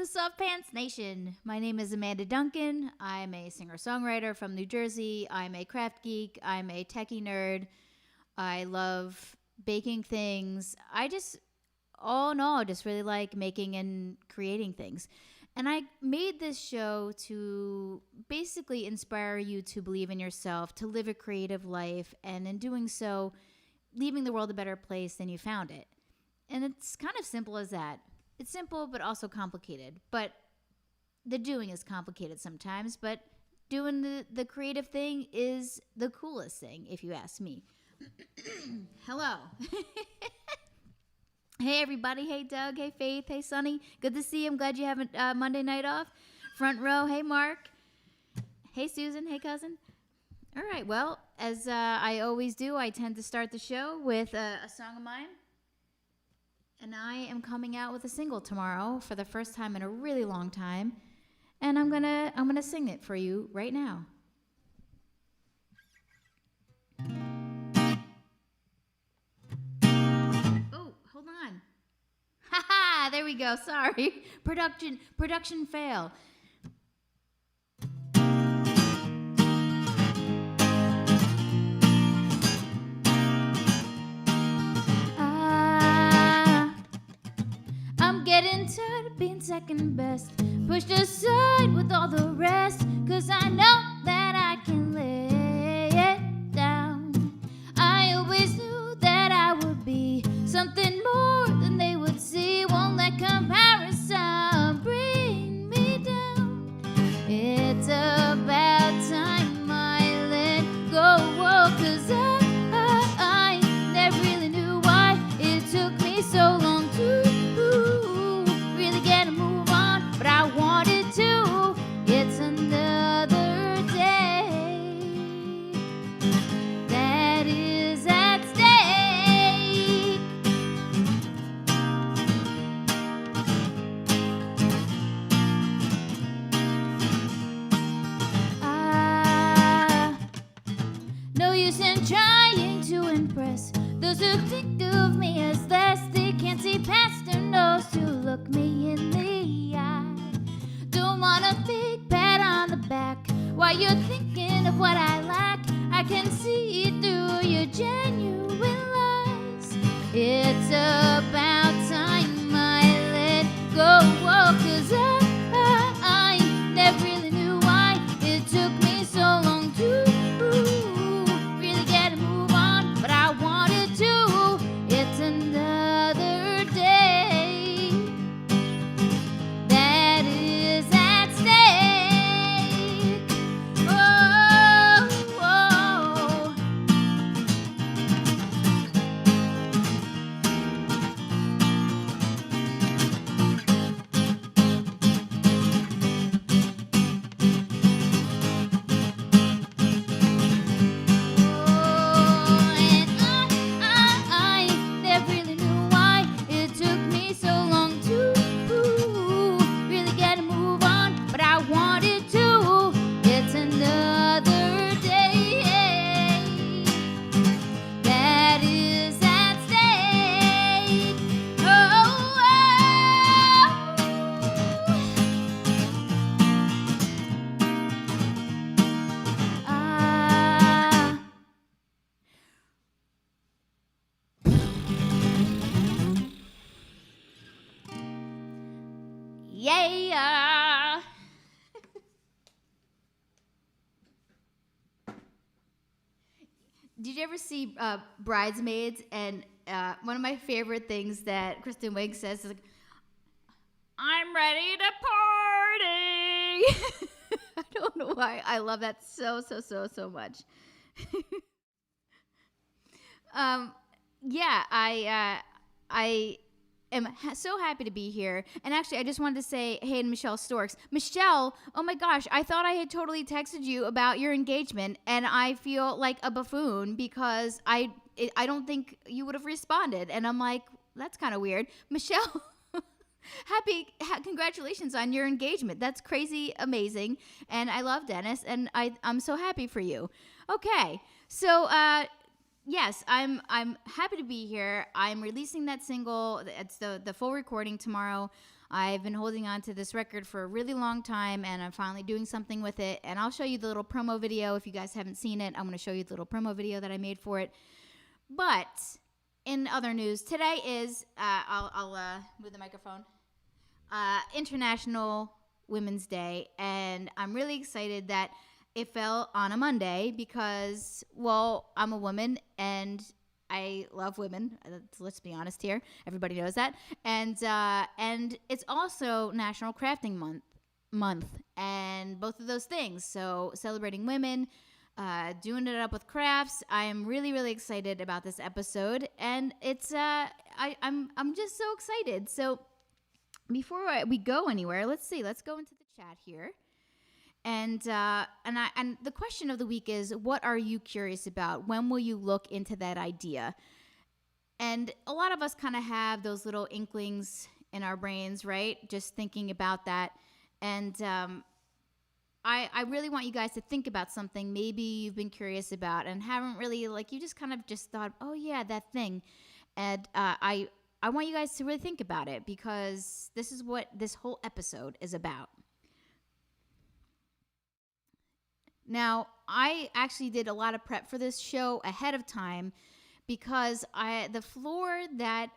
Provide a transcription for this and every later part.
the Soft Pants Nation. My name is Amanda Duncan. I'm a singer-songwriter from New Jersey. I'm a craft geek. I'm a techie nerd. I love baking things. All in all, just really like making and creating things. And I made this show to basically inspire you to believe in yourself, to live a creative life, and in doing so, leaving the world a better place than you found it. And it's kind of simple as that. It's simple, but also complicated. But the doing is complicated sometimes, but doing the creative thing is the coolest thing, if you ask me. Hello. Hey, everybody. Hey, Doug. Hey, Faith. Hey, Sonny. Good to see you. I'm glad you have a Monday night off. Front row. Hey, Mark. Hey, Susan. Hey, cousin. All right. Well, as I always do, I tend to start the show with a song of mine. And I am coming out with a single tomorrow for the first time in a really long time. And I'm gonna sing it for you right now. Oh, hold on. Haha, there we go. Sorry. Production fail. Getting tired of being second best, pushed aside with all the rest, 'cause I know that I can lay it down. I always knew that I would be something more than they would see. Won't let comparison bring me down. It's about time I let go, 'cause I never really knew why it took me so long to it's another day that is at stake. No use in trying to impress those who think of me as less. They can't see past their nose to look me in the eye. Don't want a big pat on the back while you're thinking of what I lack. I can see through your genuine lies. It's about time I let go, 'cause I never really knew why it took me so long to really get a move on, but I wanted to. It's another day that is at stake. Oh, oh. And I never really knew why it took me so long to really get a move on, but I wanted to. It's another day that is at stake. Oh, yeah. Did you ever see Bridesmaids? And one of my favorite things that Kristen Wiig says is like, "I'm ready to party." I don't know why I love that so much. Yeah, I am so happy to be here. And actually, I just wanted to say hey to Michelle Storks. Michelle, oh my gosh, I thought I had totally texted you about your engagement, and I feel like a buffoon because I don't think you would have responded. And I'm like, that's kind of weird. Michelle, congratulations on your engagement. That's crazy amazing. And I love Dennis, and I'm so happy for you. Okay, so yes, I'm happy to be here. I'm releasing that single. It's the full recording tomorrow. I've been holding on to this record for a really long time, and I'm finally doing something with it. And I'll show you the little promo video. If you guys haven't seen it, I'm going to show you the little promo video that I made for it. But in other news, today is, I'll move the microphone, International Women's Day. And I'm really excited that it fell on a Monday because, well, I'm a woman and I love women. Let's be honest here. Everybody knows that. And it's also National Crafting Month, and both of those things. So celebrating women, doing it up with crafts. I am really, really excited about this episode, and it's I'm just so excited. So before we go anywhere, let's go into the chat here. And the question of the week is, what are you curious about? When will you look into that idea? And a lot of us kind of have those little inklings in our brains, right? Just thinking about that. And I really want you guys to think about something maybe you've been curious about and haven't really, like, you just kind of just thought, oh yeah, that thing. And I want you guys to really think about it, because this is what this whole episode is about. Now, I actually did a lot of prep for this show ahead of time, because the floor that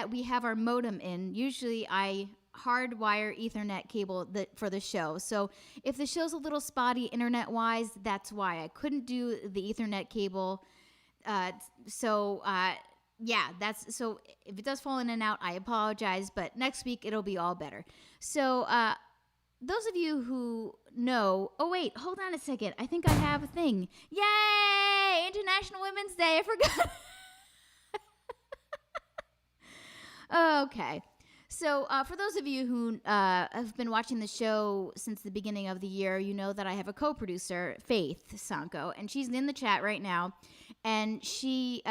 we have our modem in, usually I hardwire Ethernet cable for the show. So if the show's a little spotty internet-wise, that's why I couldn't do the Ethernet cable. So if it does fall in and out, I apologize, but next week it'll be all better. So those of you who know, oh wait, hold on a second. I think I have a thing. Yay! International Women's Day. I forgot. Okay. So for those of you who have been watching the show since the beginning of the year, you know that I have a co-producer, Faith Songco, and she's in the chat right now. And she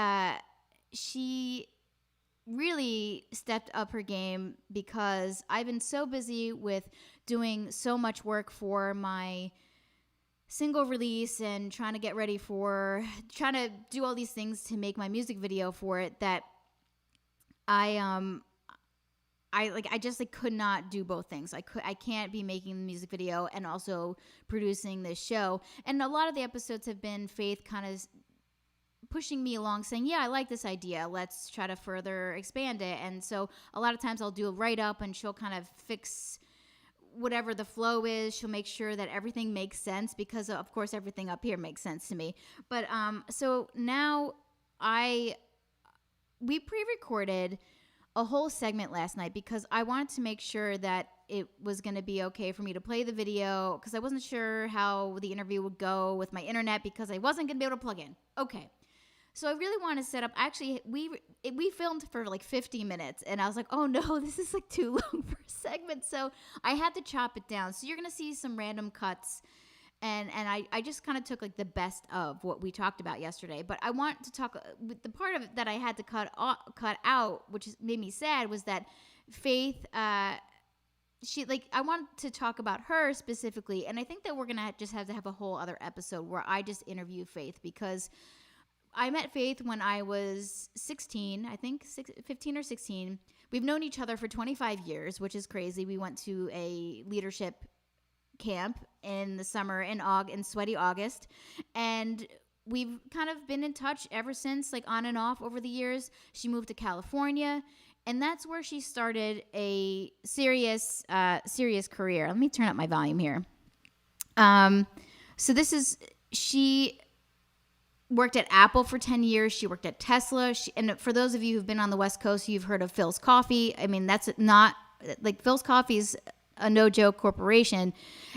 really stepped up her game, because I've been so busy with doing so much work for my single release and trying to do all these things to make my music video for it, that I just could not do both things. I can't be making the music video and also producing this show. And a lot of the episodes have been Faith kind of pushing me along, saying, yeah, I like this idea, let's try to further expand it. And so a lot of times I'll do a write-up, and she'll kind of fix whatever the flow is. She'll make sure that everything makes sense, because of course everything up here makes sense to me. But so now we pre-recorded a whole segment last night, because I wanted to make sure that it was going to be okay for me to play the video, because I wasn't sure how the interview would go with my internet, because I wasn't going to be able to plug in. Okay. So I really want to set up, actually, we filmed for like 50 minutes, and I was like, oh no, this is like too long for a segment. So I had to chop it down. So you're going to see some random cuts, and I just kind of took like the best of what we talked about yesterday. But I want to talk, the part of it that I had to cut out, which made me sad, was that Faith, I wanted to talk about her specifically, and I think that we're going to just have to have a whole other episode where I just interview Faith, because I met Faith when I was 16, I think 15 or 16. We've known each other for 25 years, which is crazy. We went to a leadership camp in the summer in sweaty August, and we've kind of been in touch ever since, like on and off over the years. She moved to California, and that's where she started a serious career. Let me turn up my volume here. She worked at Apple for 10 years. She worked at Tesla. And for those of you who've been on the West Coast, you've heard of Phil's Coffee. I mean, that's not like Phil's Coffee is a no joke corporation.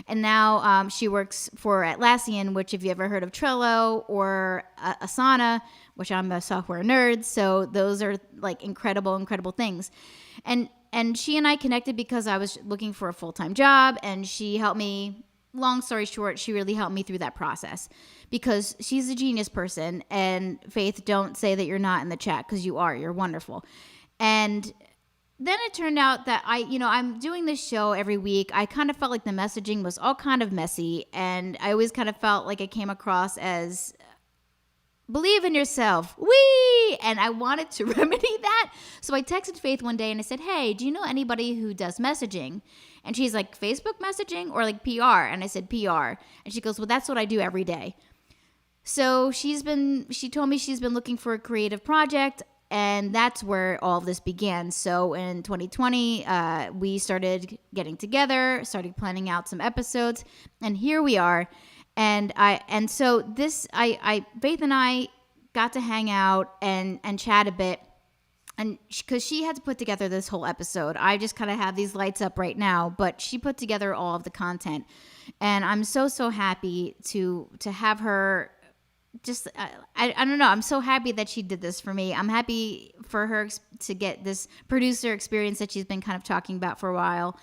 And now she works for Atlassian, which, if you ever heard of Trello or Asana, which I'm a software nerd. So those are like incredible things. And she and I connected because I was looking for a full-time job, and she helped me. Long story short, she really helped me through that process, because she's a genius person. And Faith, don't say that you're not in the chat, because you are. You're wonderful. And then it turned out that I'm doing this show every week. I kind of felt like the messaging was all kind of messy, and I always kind of felt like it came across as believe in yourself. Wee! And I wanted to remedy that. So I texted Faith one day and I said, hey, do you know anybody who does messaging? And she's like, Facebook messaging or like PR? And I said, PR. And she goes, well, that's what I do every day. So she told me she's been looking for a creative project, and that's where all of this began. So in 2020, we started getting together, started planning out some episodes, and here we are. So Faith and I got to hang out and chat a bit. And because she had to put together this whole episode, I just kind of have these lights up right now, but she put together all of the content. And I'm so happy to have her. Just I don't know, I'm so happy that she did this for me. I'm happy for her to get this producer experience that she's been kind of talking about for a while,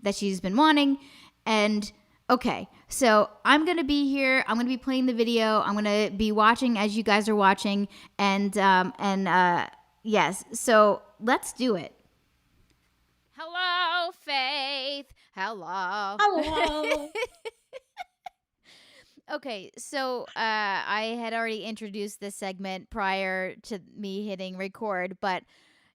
that she's been wanting. And okay, so I'm gonna be here, I'm gonna be playing the video, I'm gonna be watching as you guys are watching, and yes, so let's do it. Hello, Faith. Hello. Okay, so I had already introduced this segment prior to me hitting record, but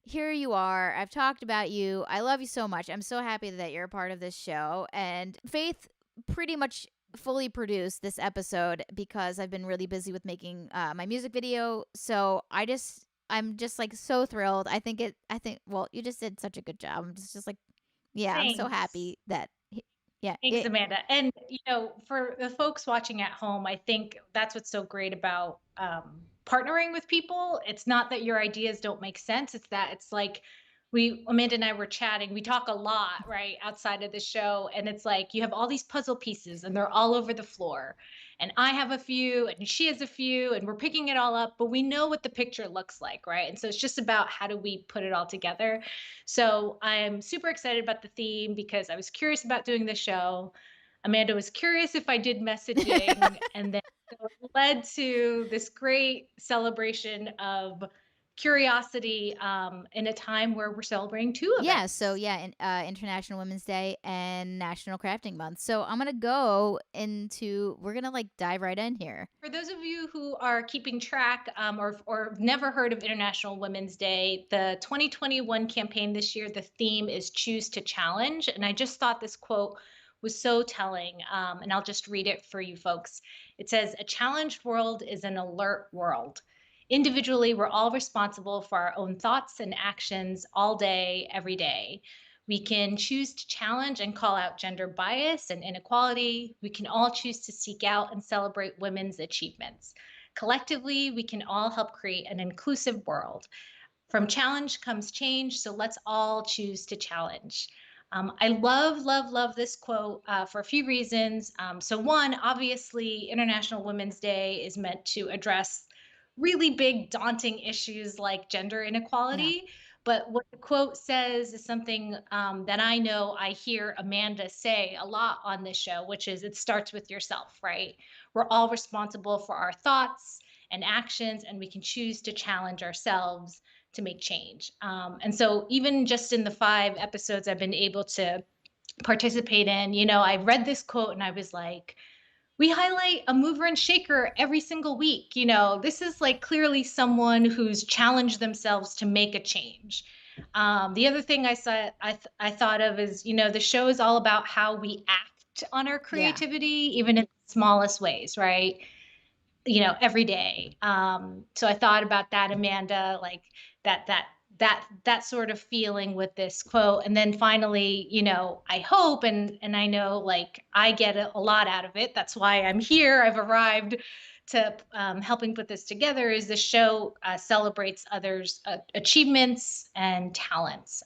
here you are. I've talked about you. I love you so much. I'm so happy that you're a part of this show. And Faith pretty much fully produced this episode because I've been really busy with making my music video. So I'm just like so thrilled. Well, you just did such a good job. I'm just like, yeah, Thanks. I'm so happy that, yeah. Thanks, Amanda. And, for the folks watching at home, I think that's what's so great about partnering with people. It's not that your ideas don't make sense. It's that it's like Amanda and I were chatting. We talk a lot, right, outside of the show. And it's like you have all these puzzle pieces and they're all over the floor. And I have a few and she has a few and we're picking it all up, but we know what the picture looks like, right? And so it's just about how do we put it all together. So I'm super excited about the theme because I was curious about doing the show. Amanda was curious if I did messaging, and then so it led to this great celebration of curiosity in a time where we're celebrating two events. So International Women's Day and National Crafting Month. So I'm gonna we're gonna like dive right in here. For those of you who are keeping track or never heard of International Women's Day, the 2021 campaign this year, the theme is Choose to Challenge. And I just thought this quote was so telling. And I'll just read it for you folks. It says, a challenged world is an alert world. Individually, we're all responsible for our own thoughts and actions all day, every day. We can choose to challenge and call out gender bias and inequality. We can all choose to seek out and celebrate women's achievements. Collectively, we can all help create an inclusive world. From challenge comes change, so let's all choose to challenge. I love this quote for a few reasons. So, one, obviously, International Women's Day is meant to address really big, daunting issues like gender inequality. Yeah. But what the quote says is something that I know I hear Amanda say a lot on this show, which is it starts with yourself, right? We're all responsible for our thoughts and actions, and we can choose to challenge ourselves to make change. And so, even just in the 5 episodes I've been able to participate in, I read this quote and I was like, we highlight a mover and shaker every single week. This is like clearly someone who's challenged themselves to make a change. The other thing I thought of is, the show is all about how we act on our creativity, even in the smallest ways, right? Every day. So I thought about that, Amanda, like that sort of feeling with this quote. And then finally, I hope and I know like I get a lot out of it. That's why I'm here. I've arrived to helping put this together. Is the show celebrates others' achievements and talents.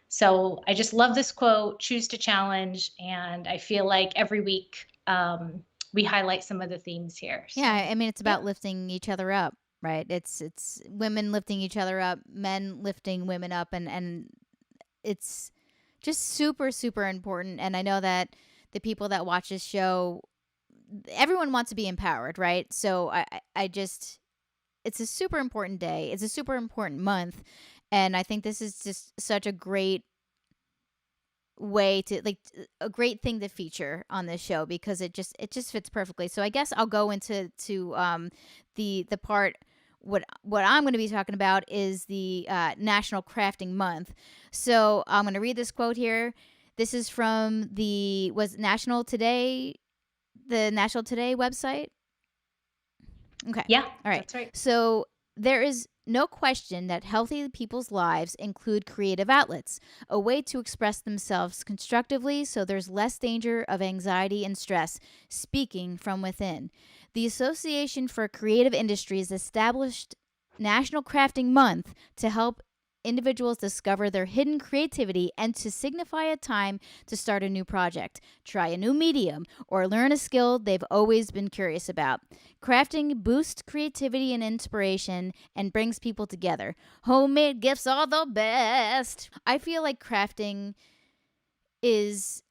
So I just love this quote, choose to challenge. And I feel like every week we highlight some of the themes here. So, yeah, I mean, it's about lifting each other up, right? It's women lifting each other up, men lifting women up, and it's just super, super important. And I know that the people that watch this show, everyone wants to be empowered, right? So it's a super important day. It's a super important month. And I think this is just such a great way to like a great thing to feature on this show because it just fits perfectly. So I guess I'll go into the part. What I'm going to be talking about is the National Crafting Month. So I'm going to read this quote here. This is from the National Today website. Okay. Yeah, All right. that's right. So there is no question that healthy people's lives include creative outlets, a way to express themselves constructively so there's less danger of anxiety and stress, speaking from within. The Association for Creative Industries established National Crafting Month to help individuals discover their hidden creativity and to signify a time to start a new project, try a new medium, or learn a skill they've always been curious about. Crafting boosts creativity and inspiration and brings people together. Homemade gifts are the best. I feel like crafting is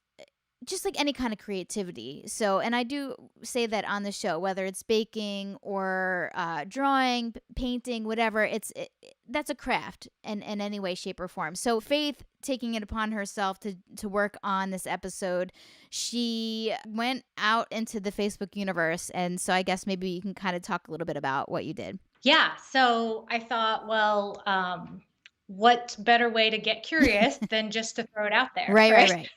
just like any kind of creativity. So, and I do say that on the show, whether it's baking or drawing, painting, whatever, that's a craft in any way, shape, or form. So Faith, taking it upon herself to work on this episode, she went out into the Facebook universe. And so I guess maybe you can kind of talk a little bit about what you did. Yeah. So I thought, well, what better way to get curious than just to throw it out there, Right, right, right? right.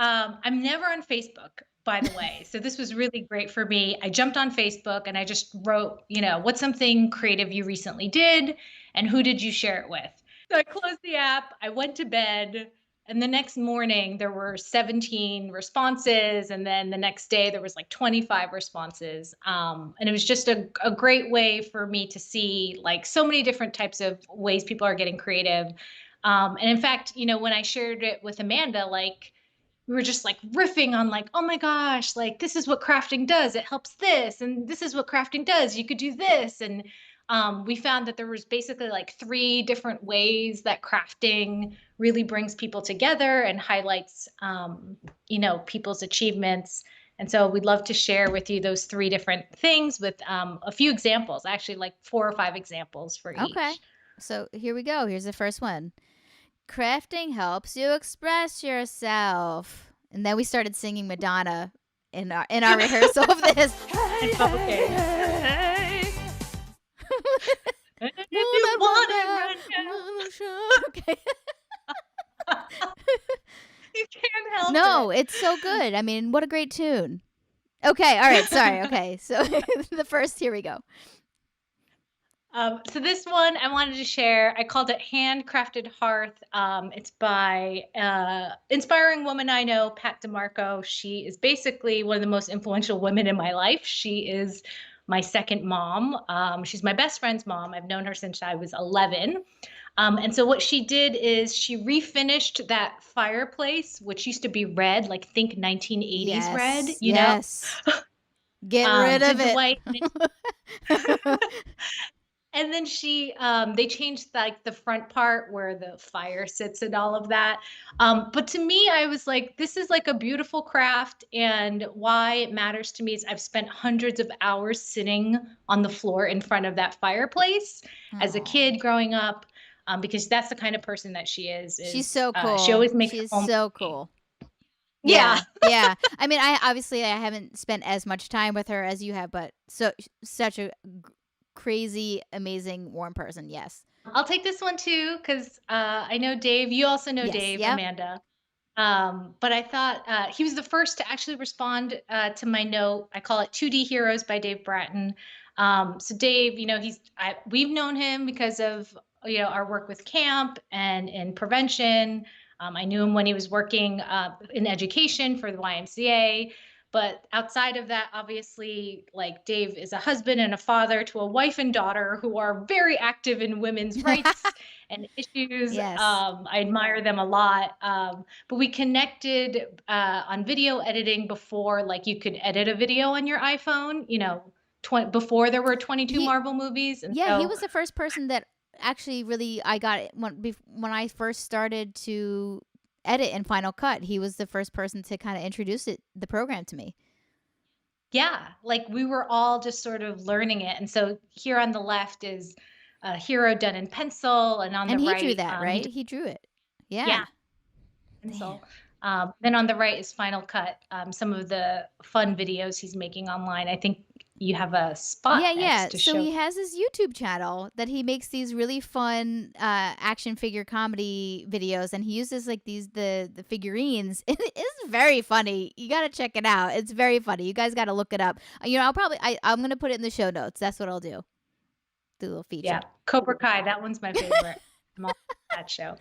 I'm never on Facebook, by the way. So this was really great for me. I jumped on Facebook and I just wrote, what's something creative you recently did and who did you share it with? So I closed the app, I went to bed, and the next morning there were 17 responses. And then the next day there was like 25 responses. And it was just a great way for me to see like so many different types of ways people are getting creative. And in fact, when I shared it with Amanda, like, we were just like riffing on like, oh my gosh, like this is what crafting does. It helps this, and this is what crafting does. You could do this. And we found that there was basically like 3 different ways that crafting really brings people together and highlights, people's achievements. And so we'd love to share with you those 3 different things with a few examples, actually like 4 or 5 examples for Okay. each. So here we go. Here's the first one. Crafting helps you express yourself. And then we started singing Madonna in our rehearsal of this. Hey, hey, hey. And if you want it right now. Okay. You can't help No, it. it's so good. I mean, what a great tune. Okay, all right, sorry. Okay, so here we go. So this one I wanted to share. I called it Handcrafted Hearth. It's by inspiring woman I know, Pat Demarco. She is basically one of the most influential women in my life. She is my second mom. She's my best friend's mom. I've known her since I was 11. And so what she did is she refinished that fireplace, which used to be red, like think 1980s red, Yes. Get rid of tinted it. white. And then they changed like the front part where the fire sits and all of that. But to me, I was like, this is like a beautiful craft. And why it matters to me is I've spent hundreds of hours sitting on the floor in front of that fireplace as a kid growing up, because that's the kind of person that she is. She's so cool. She always makes She's home so cooking. cool. Yeah. Yeah. I mean, I haven't spent as much time with her as you have, but such a crazy, amazing, warm person. Yes. I'll take this one too, because I know Dave. You also know Yes, Dave, yep. Amanda. But I thought he was the first to actually respond to my note. I call it 2D Heroes by Dave Bratton. So Dave, we've known him because of our work with camp and in prevention. I knew him when he was working in education for the YMCA. But outside of that, obviously, like Dave is a husband and a father to a wife and daughter who are very active in women's rights and issues. Yes. I admire them a lot. But we connected on video editing before, like you could edit a video on your iPhone, before there were 22 Marvel movies. And he was the first person that actually really I got it when I first started to edit in Final Cut. He was the first person to kind of introduce the program to me. Yeah, like we were all just sort of learning it. And so here on the left is a hero done in pencil, and on the And he right, drew that, right? He drew it. Yeah. And Man. pencil. Then on the right is Final Cut, some of the fun videos he's making online. I think you have a spot Yeah, yeah. next to So show. he has his YouTube channel that he makes these really fun action figure comedy videos, and he uses like the figurines. It is very funny. You got to check it out. It's very funny. You guys got to look it up. I'm gonna put it in the show notes. That's what I'll do. Do a little Yeah, feature. Cobra Kai, that one's my favorite. I'm on that show.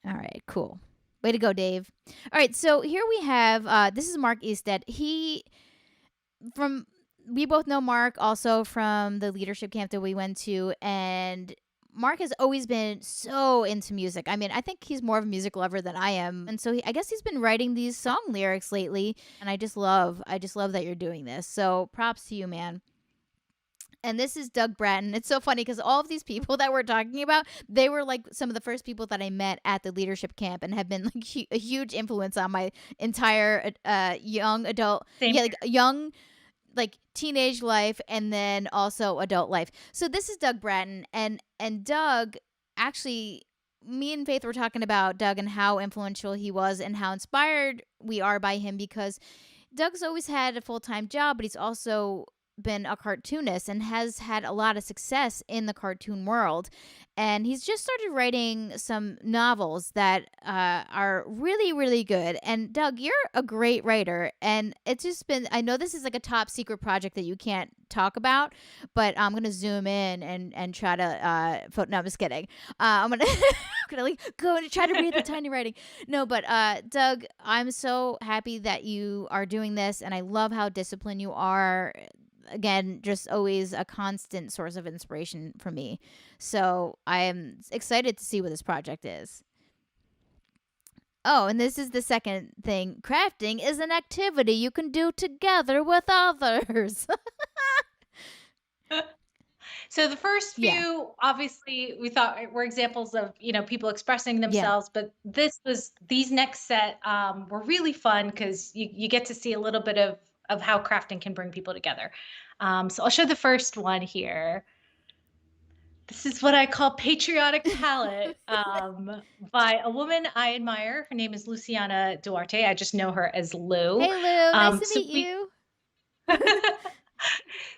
All right, cool. Way to go, Dave. All right, so here we have this is Mark Easteadt. From we both know Mark also from the leadership camp that we went to, and Mark has always been so into music. I mean, I think he's more of a music lover than I am, and so I guess he's been writing these song lyrics lately, and I just love that you're doing this. So props to you, man. And this is Doug Bratton. It's so funny because all of these people that we're talking about, they were like some of the first people that I met at the leadership camp and have been like a huge influence on my entire young adult, Same yeah, here. like young like teenage life and then also adult life. So this is Doug Bratton, and Doug actually, me and Faith were talking about Doug and how influential he was and how inspired we are by him, because Doug's always had a full-time job, but he's also been a cartoonist and has had a lot of success in the cartoon world. And he's just started writing some novels that are really, really good. And Doug, you're a great writer. And it's just been, I know this is like a top secret project that you can't talk about, but I'm going to zoom in and try to, no, I'm just kidding. I'm going to, I'm gonna like go and try to read the tiny writing. No, but Doug, I'm so happy that you are doing this, and I love how disciplined you are. Again, just always a constant source of inspiration for me. So I am excited to see what this project is. Oh, and this is the second thing. Crafting is an activity you can do together with others. So the first Yeah. few, obviously, we thought were examples of, people expressing Yeah. themselves, but these next set were really fun because you get to see a little bit of how crafting can bring people together. So I'll show the first one here. This is what I call patriotic palette, by a woman I admire. Her name is Luciana Duarte. I just know her as Lou. Hey, Lou. Nice to So meet we you.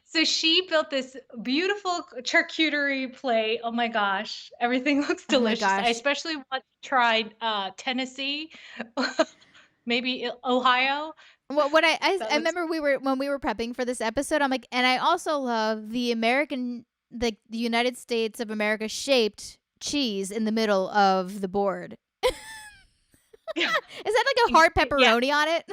So she built this beautiful charcuterie plate. Oh my gosh, everything looks Oh my delicious. I gosh. especially want to try Tennessee, maybe Ohio. What That I looks remember when we were prepping for this episode, I'm like, and I also love the United States of America shaped cheese in the middle of the board. yeah, Is that like a hard yeah. pepperoni on it?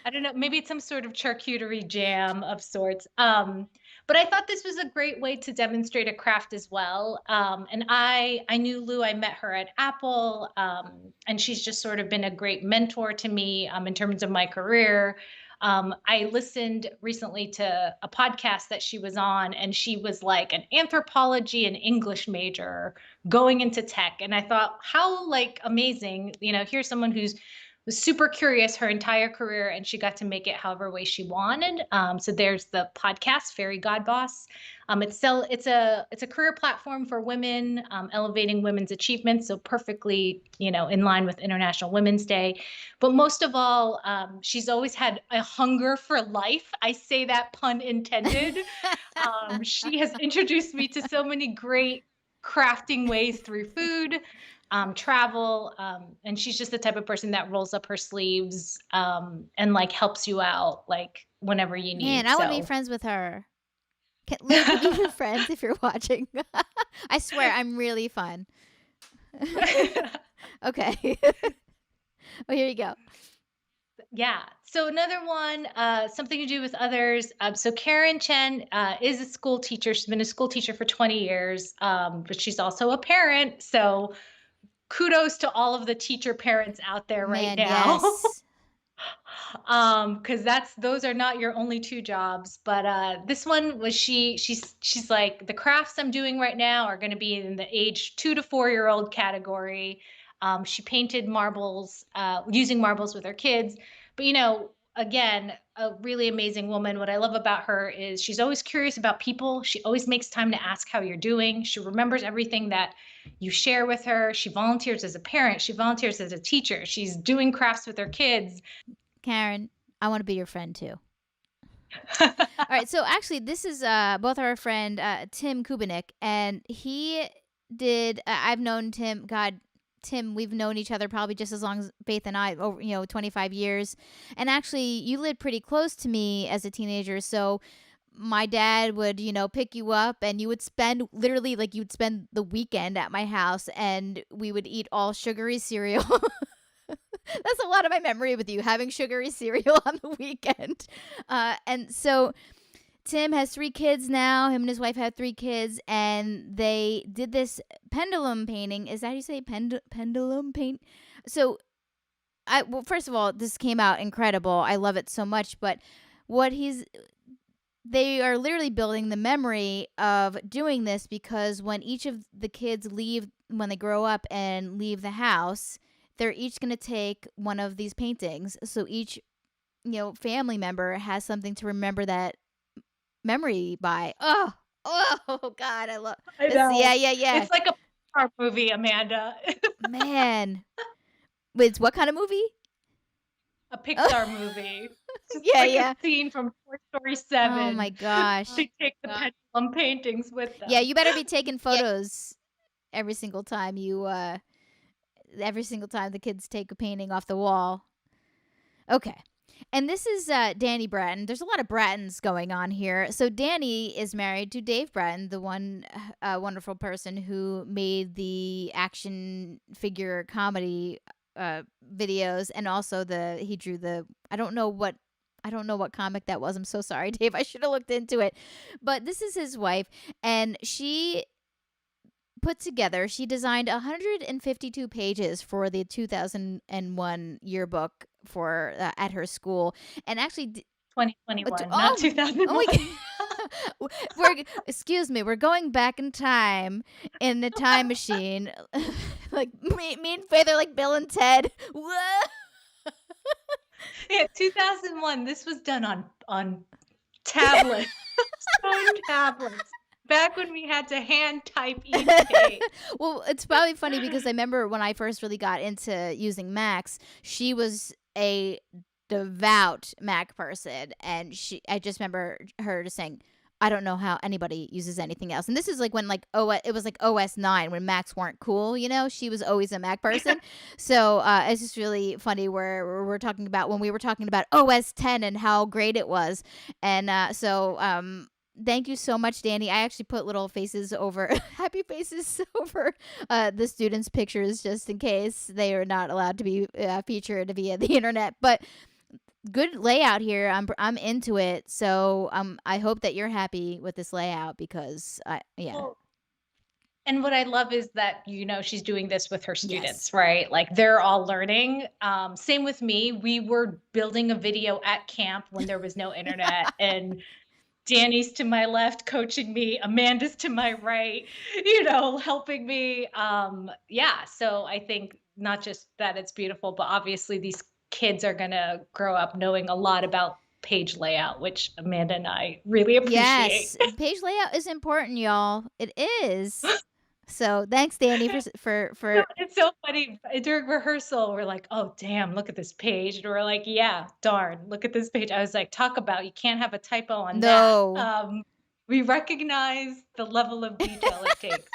I don't know, maybe it's some sort of charcuterie jam of sorts. But I thought this was a great way to demonstrate a craft as well. And I knew Lou. I met her at Apple, and she's just sort of been a great mentor to me in terms of my career. I listened recently to a podcast that she was on, and she was like an anthropology and English major going into tech. And I thought, how like amazing, here's someone who's was super curious her entire career, and she got to make it however way she wanted. So there's the podcast Fairy God Boss. It's a career platform for women, elevating women's achievements, so perfectly in line with International Women's Day. But most of all, she's always had a hunger for life. I say that pun intended. She has introduced me to so many great crafting ways through food, travel, and she's just the type of person that rolls up her sleeves, and like helps you out like whenever you Man, need. I want to be So friends with her. Lou, can we be friends if you're watching? I swear, I'm really fun. Okay. Oh, here you go. yeah. So another one, something to do with others. So Karen Chen is a school teacher. She's been a school teacher for 20 years, but she's also a parent. So kudos to all of the teacher parents out there right Man, now. yes. Because those are not your only two jobs. But this one was she's like, the crafts I'm doing right now are going to be in the age 2 to 4 year old category. She painted marbles, using marbles with her kids. But again, a really amazing woman. What I love about her is she's always curious about people. She always makes time to ask how you're doing. She remembers everything that you share with her. She volunteers as a parent. She volunteers as a teacher. She's doing crafts with her kids. Karen, I want to be your friend too. All right, so actually, this is both our friend Tim Kubinak, and he did. I've known Tim. God, Tim, we've known each other probably just as long as Faith and I, over 25 years. And actually, you lived pretty close to me as a teenager, so my dad would pick you up, and you would spend literally like you'd spend the weekend at my house, and we would eat all sugary cereal. That's a lot of my memory with you, having sugary cereal on the weekend. And so Tim has 3 kids now. Him and his wife have 3 kids, and they did this pendulum painting. Is that how you say pendulum paint? So, well, first of all, this came out incredible. I love it so much. But what they are literally building the memory of doing this, because when each of the kids when they grow up and leave the house, they're each going to take one of these paintings. So each family member has something to remember that memory by. Oh God, I love I this. know. Yeah. It's like a Pixar movie, Amanda. Man, wait, it's what kind of movie? A Pixar movie. It's just like a Yeah. scene from Toy Story Oh my 7. gosh. They take the pendulum paintings with Yeah, them. you better be taking photos every single time the kids take a painting off the wall. Okay. And this is Dani Bratton. There's a lot of Brattons going on here. So Dani is married to Dave Bratton, the one wonderful person who made the action figure comedy videos, and also he drew the I don't know what comic that was. I'm so sorry, Dave. I should have looked into it. But this is his wife, and she designed 152 pages for the 2001 yearbook for at her school, and actually 2021, not 2001. excuse me, we're going back in time in the time machine. Like me and Faith are like Bill and Ted. Whoa. Yeah, 2001. This was done on tablets, stone tablets. Back when we had to hand type each page. Well, it's probably funny because I remember when I first really got into using Macs, she was a devout Mac person, and I just remember her just saying, I don't know how anybody uses anything else. And this is like when it was like OS 9 when Macs weren't cool, she was always a Mac person. So it's just really funny where we're talking about when we were talking about OS 10 and how great it was. And thank you so much, Dani. I actually put little faces over, happy faces over the students' pictures just in case they are not allowed to be featured via the internet. But good layout here. I'm into it. So I hope that you're happy with this layout because yeah. Well, and what I love is that she's doing this with her students, right? Like they're all learning. Same with me. We were building a video at camp when there was no internet, and Dani's to my left coaching me, Amanda's to my right, helping me. Yeah, so I think not just that it's beautiful, but obviously these kids are going to grow up knowing a lot about page layout, which Amanda and I really appreciate. Yes, page layout is important, y'all. It is. So thanks, Dani, for It's so funny. During rehearsal, we're like, "Oh, damn, look at this page." And we're like, "Yeah, darn, look at this page." I was like, "Talk about you can't have a typo on that." no. We recognize the level of detail it takes.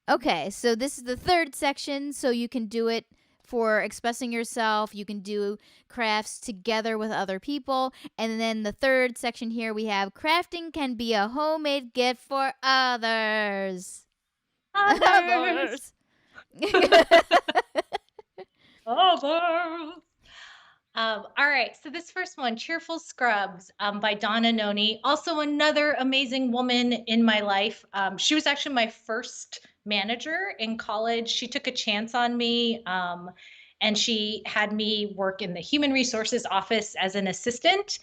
Okay, so this is the third section, so you can do it for expressing yourself. You can do crafts together with other people. And then the third section here, we have crafting can be a homemade gift for others. Others. Others. All right, so this first one, Cheerful Scrubs by Annoni. Also another amazing woman in my life. She was actually my first manager in college. She took a chance on me, and she had me work in the human resources office as an assistant.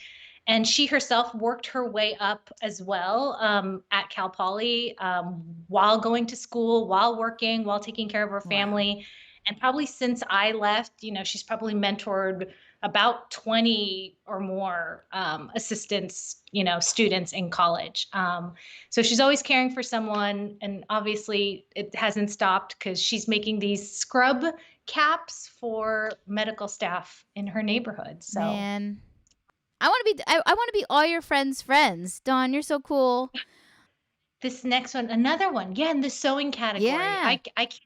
And she herself worked her way up as well at Cal Poly while going to school, while working, while taking care of her family. And probably since I left, she's probably mentored about 20 or more assistants, students in college. So she's always caring for someone. And obviously, it hasn't stopped because she's making these scrub caps for medical staff in her neighborhood. So Man, I want to be I want to be all your friends. Dawn, you're so cool. this next one, another one, yeah, in the sewing category. Yeah. I can't.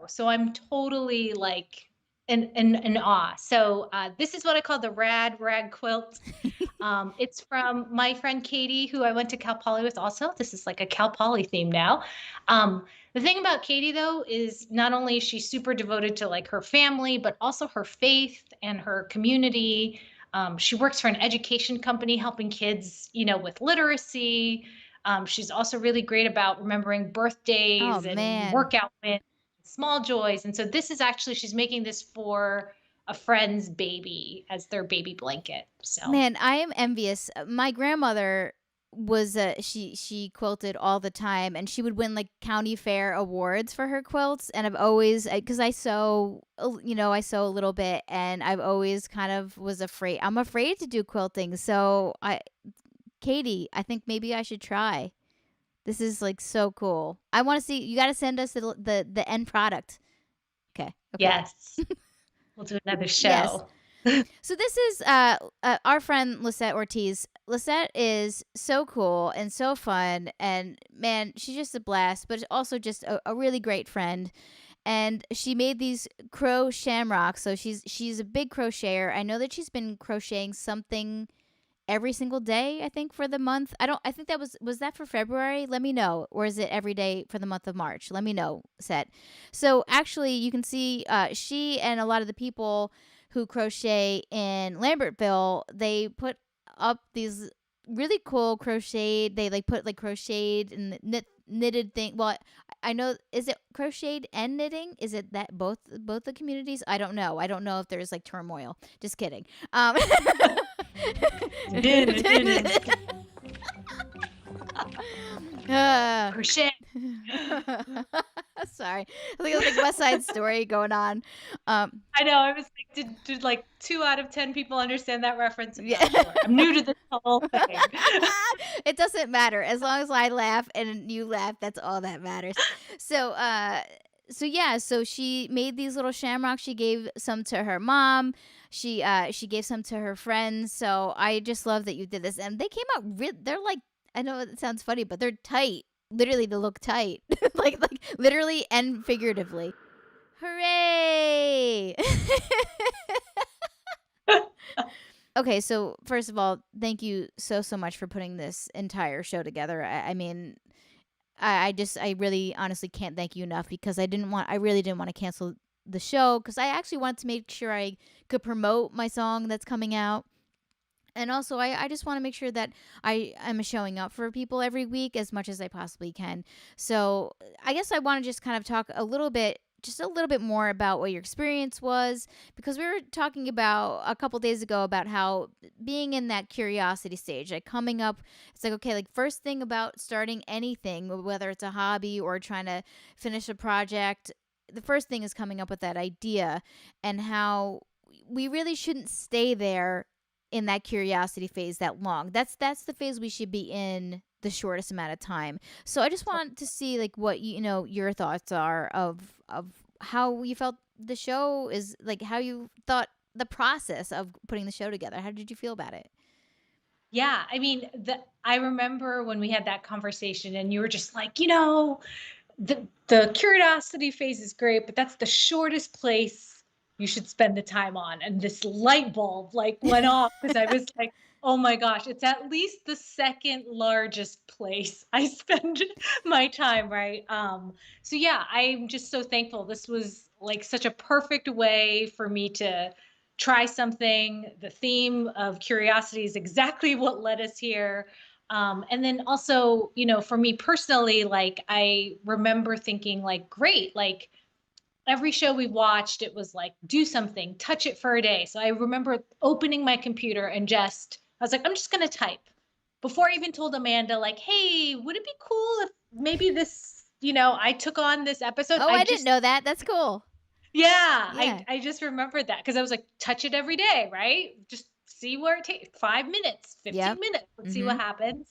So I'm totally like in awe. So this is what I call the rad rag quilt. It's from my friend Katy, who I went to Cal Poly with also. This is like a Cal Poly theme now. The thing about Katy, though, is not only is she super devoted to like her family, but also her faith and her community. She works for an education company helping kids, with literacy. She's also really great about remembering Oh birthdays and man. workout wins, small joys. And so this is actually, she's making this for a friend's baby as their baby blanket. So Man, I am envious. My grandmother was she quilted all the time, and she would win like county fair awards for her quilts. And I've always, because I sew, I sew a little bit, and I've always kind of was afraid. I'm afraid to do quilting. So Katy, I think maybe I should try. This is like so cool. I want to see. You got to send us the end product. Okay. Okay. yes, we'll do another Yes. show. So this is our friend Lisette Ortiz. Lisette is so cool and so fun, and man, she's just a blast. But also just a really great friend. And she made these crow shamrocks. So she's a big crocheter. I know that she's been crocheting something every single day, I think, for the month. I think that was that for February? Let me know. Or is it every day for the month of March? Let me know, Set. So actually you can see she and a lot of the people who crochet in Lambertville, they put up these really cool crocheted, they like put like crocheted and knitted thing. Well, I know, is it crocheted and knitting? Is it that both the communities? I don't know. I don't know if there's like turmoil. Just kidding. Crochet. Sorry, I think it was like West Side Story going on. I know. I was like, did like 2 out of 10 people understand that reference? I'm Yeah. not sure. I'm new to this whole thing. It doesn't matter as long as I laugh and you laugh. That's all that matters. So, so she made these little shamrocks. She gave some to her mom. She gave some to her friends. So I just love that you did this, and they came out. They're like, I know it sounds funny, but they're tight. Literally, they look tight, like literally and figuratively. Hooray! Okay, so first of all, thank you so much for putting this entire show together. I mean, I really honestly can't thank you enough, because I really didn't want to cancel the show, because I actually wanted to make sure I could promote my song that's coming out. And also, I just want to make sure that I'm showing up for people every week as much as I possibly can. So I guess I want to just kind of talk a little bit more about what your experience was, because we were talking about a couple days ago about how being in that curiosity stage, like coming up, it's like, okay, like first thing about starting anything, whether it's a hobby or trying to finish a project, the first thing is coming up with that idea, and how we really shouldn't stay there in that curiosity phase that long. That's the phase we should be in the shortest amount of time. So I just want to see like what your thoughts are of how you felt the show is, like how you thought the process of putting the show together. How did you feel about it? Yeah, I mean, I remember when we had that conversation, and you were just like, the curiosity phase is great, but that's the shortest place you should spend the time on. And this light bulb like went off, because I was like, oh my gosh, it's at least the second largest place I spend my time, right? So yeah, I'm just so thankful. This was like such a perfect way for me to try something. The theme of curiosity is exactly what led us here. And then also, for me personally, like I remember thinking like, great, like every show we watched, it was like, do something, touch it for a day. So I remember opening my computer and I was like, I'm just going to type, before I even told Amanda, like, hey, would it be cool if maybe this, I took on this episode? Oh, I didn't know that. That's cool. Yeah, Yeah. I just remembered that because I was like, touch it every day, right? Just see where it takes 5 minutes, 15 Yep. minutes. Let's see Mm-hmm. what happens.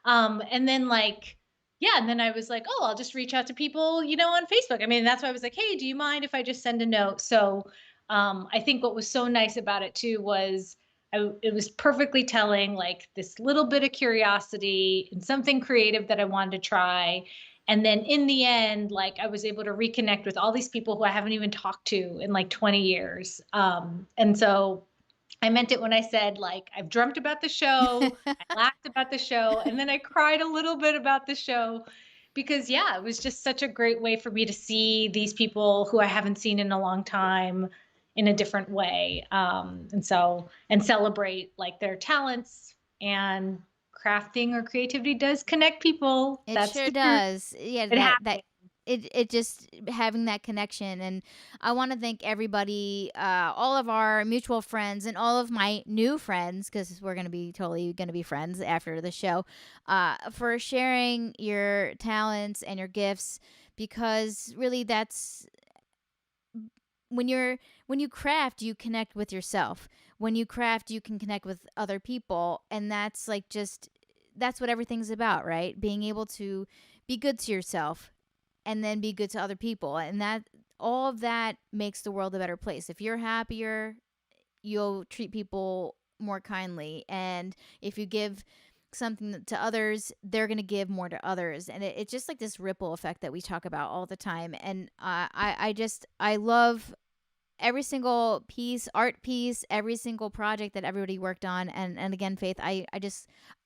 And then like, yeah, and then I was like, oh, I'll just reach out to people, on Facebook. I mean, that's why I was like, hey, do you mind if I just send a note? So I think what was so nice about it too was it was perfectly telling, like this little bit of curiosity and something creative that I wanted to try. And then in the end, like I was able to reconnect with all these people who I haven't even talked to in like 20 years. And so I meant it when I said, like, I've dreamt about the show, I laughed about the show, and then I cried a little bit about the show because, yeah, it was just such a great way for me to see these people who I haven't seen in a long time in a different way. And celebrate like their talents, and crafting or creativity does connect people. It That's sure the truth. does. Yeah, It that happens. it just having that connection. And I want to thank everybody, all of our mutual friends and all of my new friends, because we're totally gonna be friends after the show, for sharing your talents and your gifts, because really that's when you craft, you connect with yourself. When you craft, you can connect with other people, and that's like just that's what everything's about, right? Being able to be good to yourself and then be good to other people, and that all of that makes the world a better place. If you're happier, you'll treat people more kindly, and if you give something to others, they're going to give more to others, and it's just like this ripple effect that we talk about all the time. And I love every single art piece, every single project that everybody worked on. And again, Faith, I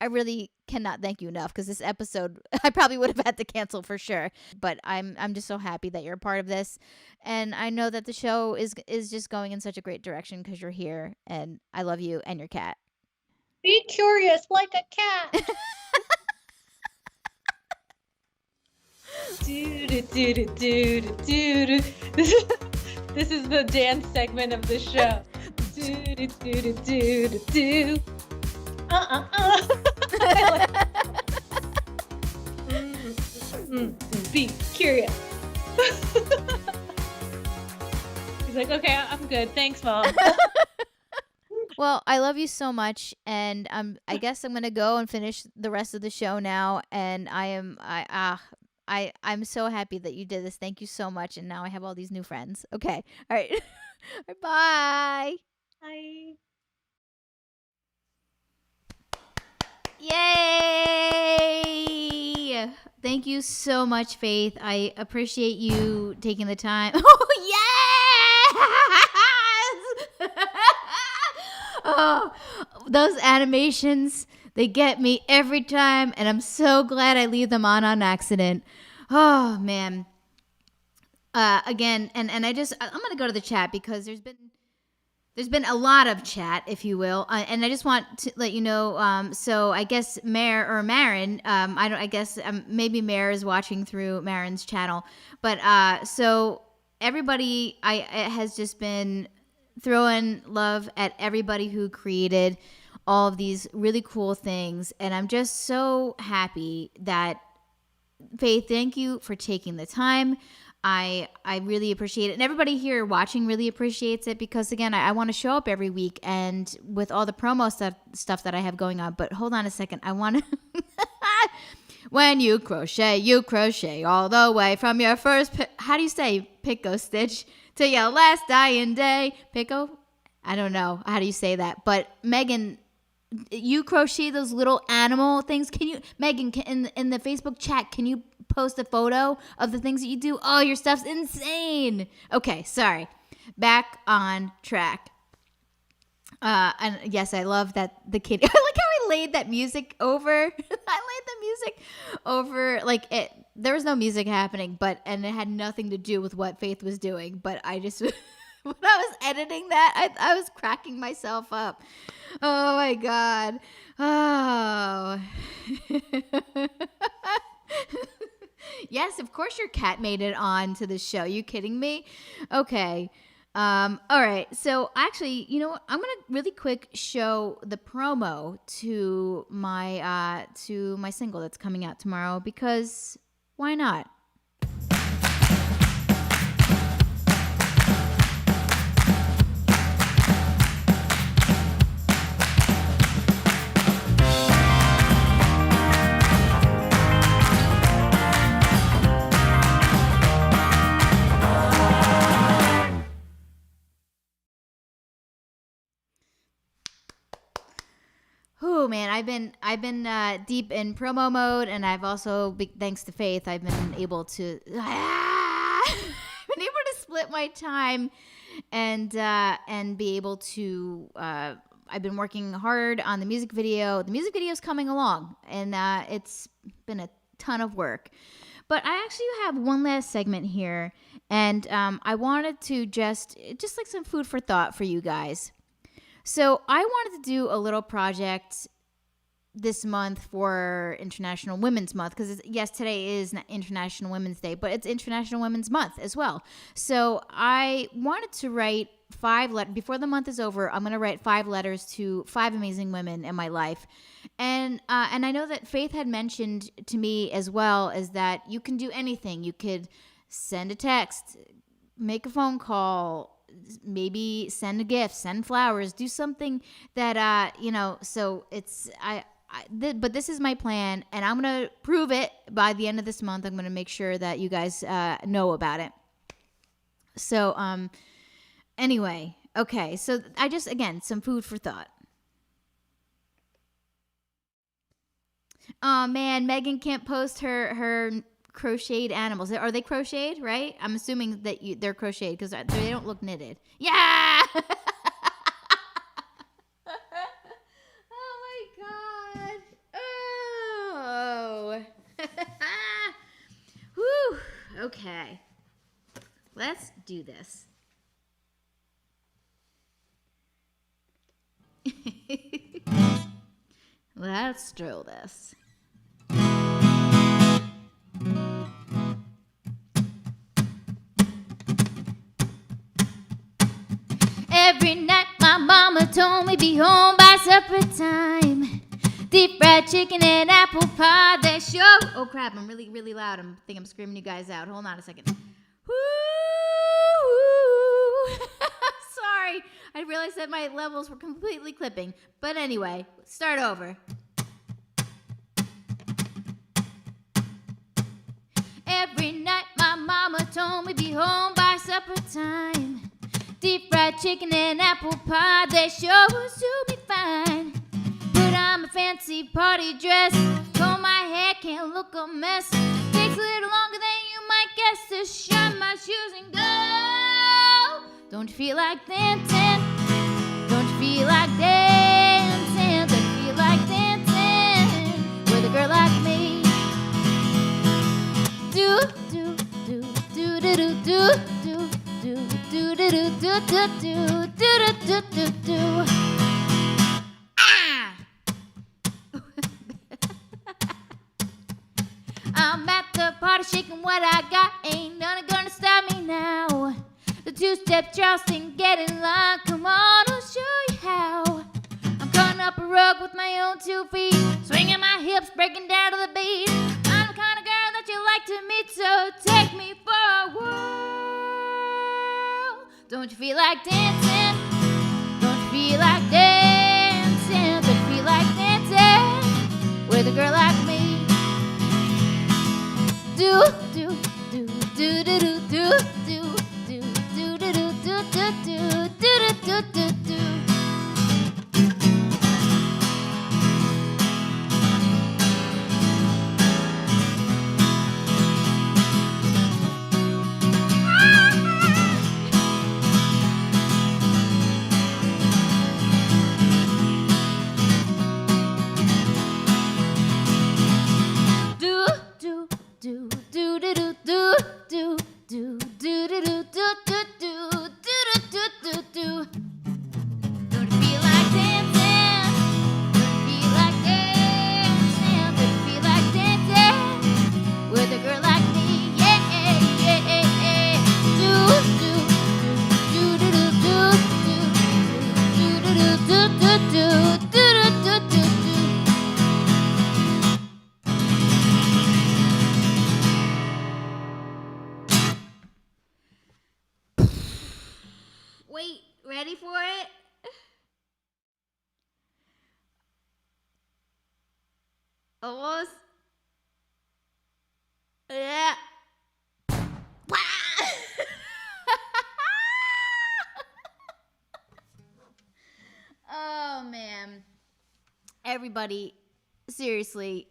really cannot thank you enough, because this episode I probably would have had to cancel for sure. But I'm just so happy that you're a part of this, and I know that the show is just going in such a great direction because you're here, and I love you and your cat. Be curious like a cat. Do, do, do, do, do, do, do. This is the dance segment of the show. Do, do, do, do, do, do, do. Be curious. He's like, okay, I'm good. Thanks, Mom. Well, I love you so much, and I guess I'm gonna go and finish the rest of the show now. And I'm so happy that you did this. Thank you so much. And now I have all these new friends. Okay, all right, bye. Bye. Yay! Thank you so much, Faith. I appreciate you taking the time. Oh, yes! Oh, those animations, they get me every time, and I'm so glad I leave them on accident. Oh, man. Again, and I'm going to go to the chat, because there's been a lot of chat, if you will, and I just want to let you know. So I guess Marin, I guess maybe Mare is watching through Marin's channel, but so everybody has just been throwing love at everybody who created all of these really cool things, and I'm just so happy that Faith, thank you for taking the time. I really appreciate it. And everybody here watching really appreciates it, because again, I want to show up every week, and with all the promo stuff that I have going on. But hold on a second. I want to when you crochet all the way from your first how do you say picko stitch to your last dying day. Picko? I don't know. How do you say that? But Megan, you crochet those little animal things. Can you, Megan, in the Facebook chat, can you post a photo of the things that you do? Oh, your stuff's insane. Okay, sorry. Back on track. And yes, I love that the kid. I like how I laid that music over. I laid the music over, like it. There was no music happening, and it had nothing to do with what Faith was doing. But I just, when I was editing that, I was cracking myself up. Oh my god. Oh. Yes, of course your cat made it on to the show. You kidding me? Okay. All right. So actually, you know what? I'm gonna really quick show the promo to my single that's coming out tomorrow, because why not? man. I've been deep in promo mode, and I've also, thanks to Faith, I've been able to split my time and be able to. I've been working hard on the music video. The music video is coming along, and it's been a ton of work. But I actually have one last segment here, and I wanted to just like some food for thought for you guys. So I wanted to do a little project this month for International Women's Month, because yes, today is International Women's Day, but it's International Women's Month as well. So I wanted to write 5 letters before the month is over. I'm going to write 5 letters to 5 amazing women in my life, and I know that Faith had mentioned to me as well is that you can do anything. You could send a text, make a phone call, maybe send a gift, send flowers, do something that So it's but this is my plan, and I'm gonna prove it by the end of this month. I'm gonna make sure that you guys know about it. So anyway, okay. So I just, again, some food for thought. Oh man, Megan can't post her crocheted animals. Are they crocheted, right? I'm assuming that they're crocheted because they don't look knitted. Yeah. Oh my god. Oh. Whew. Okay. Let's do this. Let's drill this. Every night my mama told me be home by supper time. Deep fried chicken and apple pie, that show. Oh crap, I'm really, really loud. I think I'm screaming you guys out. Hold on a second. Woo! Sorry, I realized that my levels were completely clipping. But anyway, start over. Every night my mama told me be home by supper time. Deep fried chicken and apple pie, they sure was to be fine. Put on my fancy party dress, comb my hair, can't look a mess. Takes a little longer than you might guess to shine my shoes and go. Don't you feel like dancing? Don't you feel like dancing? Don't you feel like dancing with a girl like me? Do do do do do do do do do do do do do do do do do do. Ah! I'm at the party shaking what I got. Ain't none gonna stop me now. The two-step Charleston, get in line. Come on, I'll show you how. I'm cutting up a rug with my own 2 feet, swinging my hips, breaking down to the beat. I'm the kind of girl that you like to meet, so take me for a whirl. Don't you feel like dancing? Don't you feel like dancing? Don't you feel like dancing with a girl like me? Do do do do do do do do do do do do do do do do do. Wait, ready for it? Almost. Yeah. Oh man. everybody, seriously,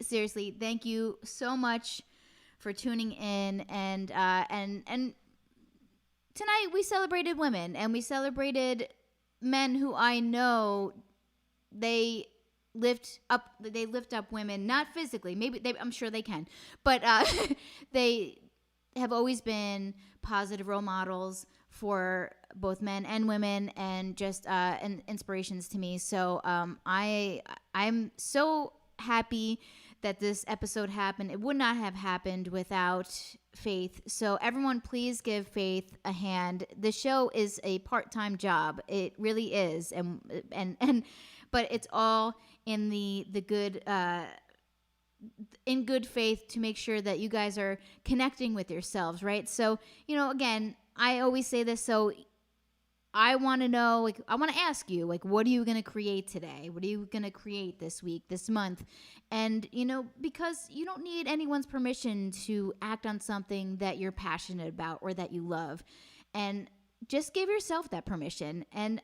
thank you so much for tuning in. And tonight we celebrated women, and we celebrated men who I know they lift up women, not physically, I'm sure they can, but they have always been positive role models for both men and women, and just and inspirations to me. So I'm so happy that this episode happened. It would not have happened without Faith. So everyone, please give Faith a hand. The show is a part-time job. It really is, and but it's all in the good in good faith to make sure that you guys are connecting with yourselves, right? So, again, I always say this, so I want to know, I want to ask you, what are you going to create today? What are you going to create this week, this month? And, because you don't need anyone's permission to act on something that you're passionate about or that you love. And just give yourself that permission. And,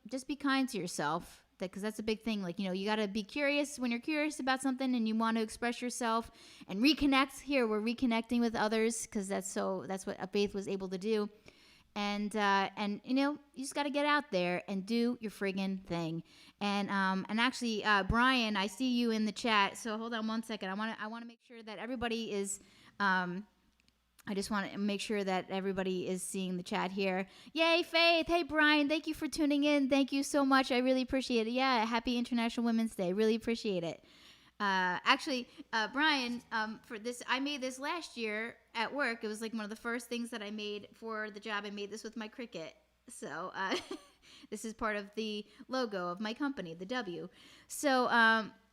just be kind to yourself, because that's a big thing. You got to be curious when you're curious about something and you want to express yourself and reconnect. Here, we're reconnecting with others, because that's what Faith was able to do. And you just got to get out there and do your friggin' thing. And actually, Brian, I see you in the chat. So hold on one second. I want to make sure that everybody is. I just want to make sure that everybody is seeing the chat here. Yay, Faith! Hey, Brian, thank you for tuning in. Thank you so much. I really appreciate it. Yeah, happy International Women's Day. Really appreciate it. Actually, Brian, for this, I made this last year at work. It was one of the first things that I made for the job. I made this with my Cricut. So, this is part of the logo of my company, the W. So,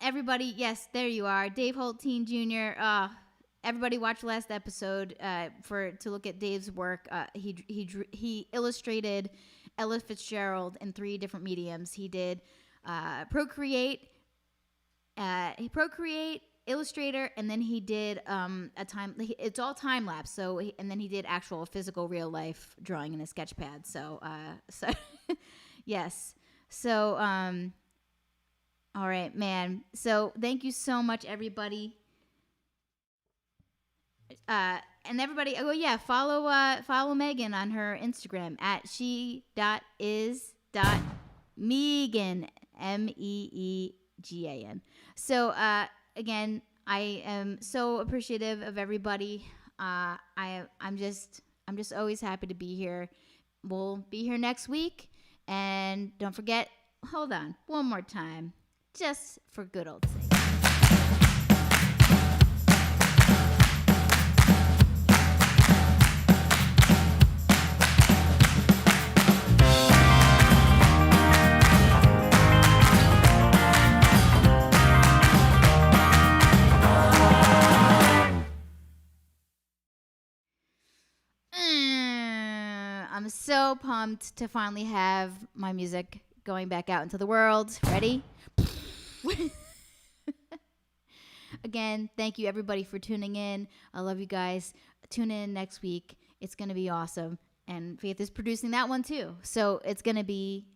everybody, yes, there you are. Dave Holt, Teen Jr. Everybody watch last episode, to look at Dave's work. He illustrated Ella Fitzgerald in 3 different mediums. He did, Procreate, Illustrator, and then he did it's all time lapse. So and then he did actual physical real life drawing in a sketch pad. So yes. So all right, man. So thank you so much, everybody. And everybody, follow Megan on her Instagram at she.is.megan, MEEGAN. So, again, I am so appreciative of everybody. I'm just always happy to be here. We'll be here next week. And don't forget, hold on, one more time, just for good old sake. I'm so pumped to finally have my music going back out into the world. Ready? Again, thank you everybody for tuning in. I love you guys. Tune in next week. It's going to be awesome. And Faith is producing that one too. So it's going to be